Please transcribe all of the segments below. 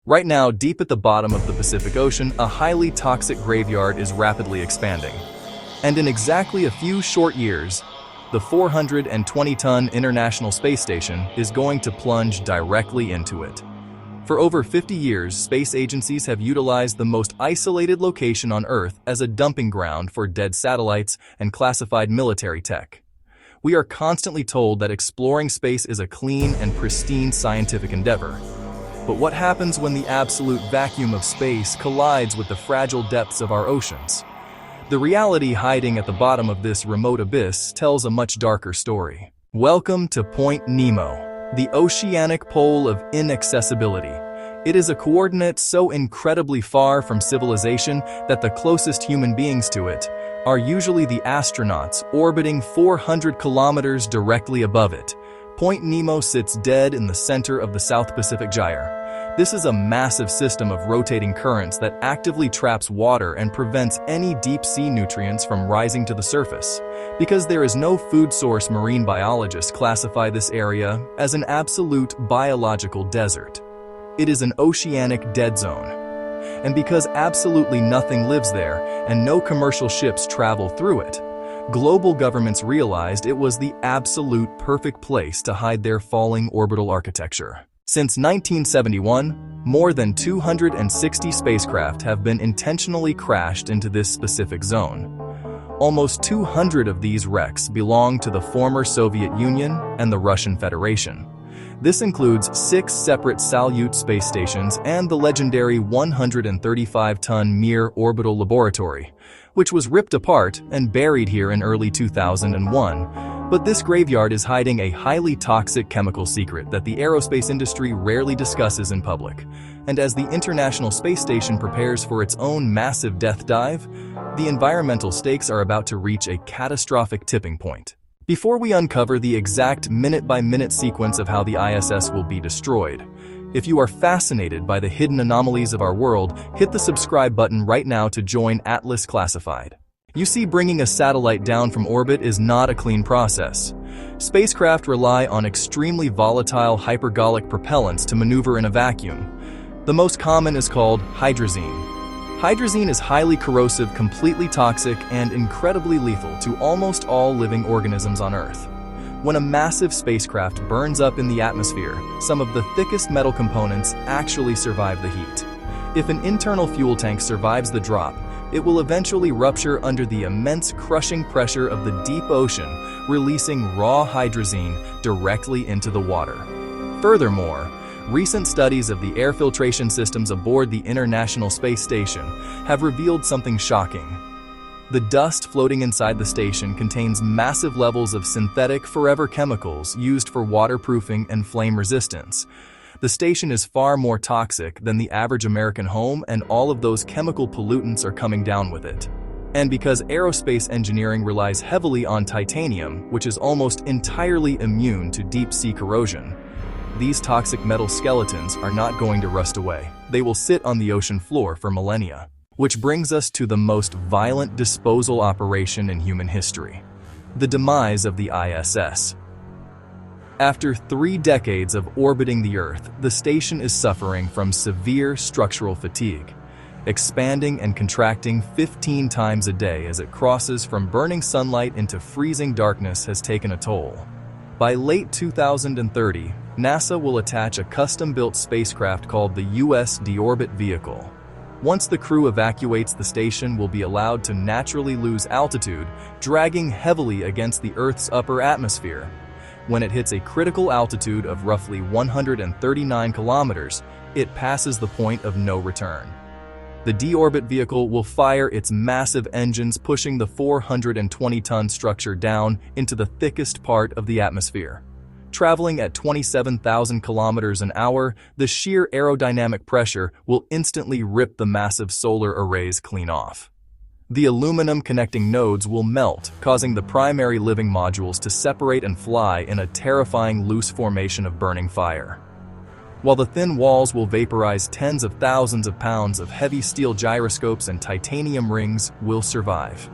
Right now, deep at the bottom of the Pacific Ocean, a highly toxic graveyard is rapidly expanding. And in exactly a few short years, the 420-ton International Space Station is going to plunge directly into it. For over 50 years, space agencies have utilized the most isolated location on Earth as a dumping ground for dead satellites and classified military tech. We are constantly told that exploring space is a clean and pristine scientific endeavor. But what happens when the absolute vacuum of space collides with the fragile depths of our oceans? The reality hiding at the bottom of this remote abyss tells a much darker story. Welcome to Point Nemo, the oceanic pole of inaccessibility. It is a coordinate so incredibly far from civilization that the closest human beings to it are usually the astronauts orbiting 400 kilometers directly above it. Point Nemo sits dead in the center of the South Pacific Gyre. This is a massive system of rotating currents that actively traps water and prevents any deep-sea nutrients from rising to the surface. Because there is no food source, marine biologists classify this area as an absolute biological desert. It is an oceanic dead zone. And because absolutely nothing lives there and no commercial ships travel through it, global governments realized it was the absolute perfect place to hide their falling orbital architecture. Since 1971, more than 260 spacecraft have been intentionally crashed into this specific zone. Almost 200 of these wrecks belong to the former Soviet Union and the Russian Federation. This includes 6 separate Salyut space stations and the legendary 135-ton Mir orbital laboratory, which was ripped apart and buried here in early 2001. But this graveyard is hiding a highly toxic chemical secret that the aerospace industry rarely discusses in public. And as the International Space Station prepares for its own massive death dive, the environmental stakes are about to reach a catastrophic tipping point. Before we uncover the exact minute-by-minute sequence of how the ISS will be destroyed, if you are fascinated by the hidden anomalies of our world, hit the subscribe button right now to join Atlas Classified. You see, bringing a satellite down from orbit is not a clean process. Spacecraft rely on extremely volatile hypergolic propellants to maneuver in a vacuum. The most common is called hydrazine. Hydrazine is highly corrosive, completely toxic, and incredibly lethal to almost all living organisms on Earth. When a massive spacecraft burns up in the atmosphere, some of the thickest metal components actually survive the heat. If an internal fuel tank survives the drop, it will eventually rupture under the immense crushing pressure of the deep ocean, releasing raw hydrazine directly into the water. Furthermore, recent studies of the air filtration systems aboard the International Space Station have revealed something shocking. The dust floating inside the station contains massive levels of synthetic forever chemicals used for waterproofing and flame resistance. The station is far more toxic than the average American home, and all of those chemical pollutants are coming down with it. And because aerospace engineering relies heavily on titanium, which is almost entirely immune to deep-sea corrosion, these toxic metal skeletons are not going to rust away. They will sit on the ocean floor for millennia. Which brings us to the most violent disposal operation in human history: the demise of the ISS. After 3 decades of orbiting the Earth, the station is suffering from severe structural fatigue, expanding and contracting 15 times a day as it crosses from burning sunlight into freezing darkness has taken a toll. By late 2030, NASA will attach a custom-built spacecraft called the U.S. Deorbit Vehicle. Once the crew evacuates, the station will be allowed to naturally lose altitude, dragging heavily against the Earth's upper atmosphere. When it hits a critical altitude of roughly 139 kilometers, it passes the point of no return. The Deorbit Vehicle will fire its massive engines, pushing the 420-ton structure down into the thickest part of the atmosphere. Traveling at 27,000 kilometers an hour, the sheer aerodynamic pressure will instantly rip the massive solar arrays clean off. The aluminum connecting nodes will melt, causing the primary living modules to separate and fly in a terrifying loose formation of burning fire. While the thin walls will vaporize, tens of thousands of pounds of heavy steel gyroscopes and titanium rings will survive.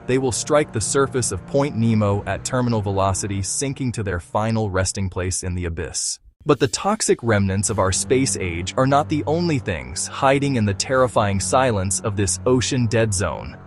They will strike the surface of Point Nemo at terminal velocity, sinking to their final resting place in the abyss. But the toxic remnants of our space age are not the only things hiding in the terrifying silence of this ocean dead zone.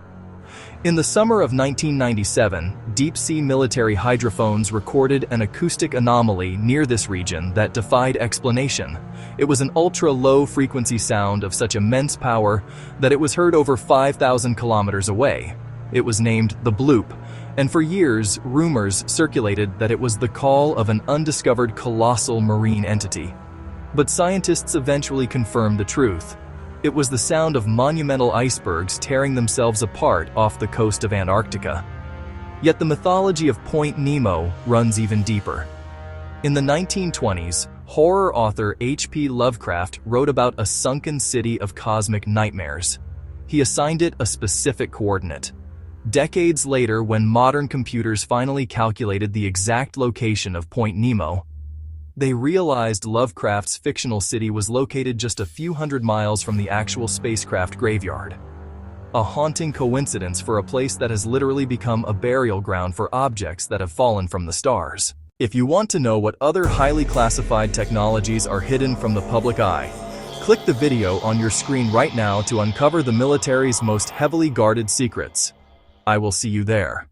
In the summer of 1997, deep-sea military hydrophones recorded an acoustic anomaly near this region that defied explanation. It was an ultra-low frequency sound of such immense power that it was heard over 5,000 kilometers away. It was named the Bloop, and for years, rumors circulated that it was the call of an undiscovered colossal marine entity. But scientists eventually confirmed the truth. It was the sound of monumental icebergs tearing themselves apart off the coast of Antarctica. Yet the mythology of Point Nemo runs even deeper. In the 1920s, horror author H.P. Lovecraft wrote about a sunken city of cosmic nightmares. He assigned it a specific coordinate. Decades later, when modern computers finally calculated the exact location of Point Nemo, they realized Lovecraft's fictional city was located just a few hundred miles from the actual spacecraft graveyard. A haunting coincidence for a place that has literally become a burial ground for objects that have fallen from the stars. If you want to know what other highly classified technologies are hidden from the public eye, click the video on your screen right now to uncover the military's most heavily guarded secrets. I will see you there.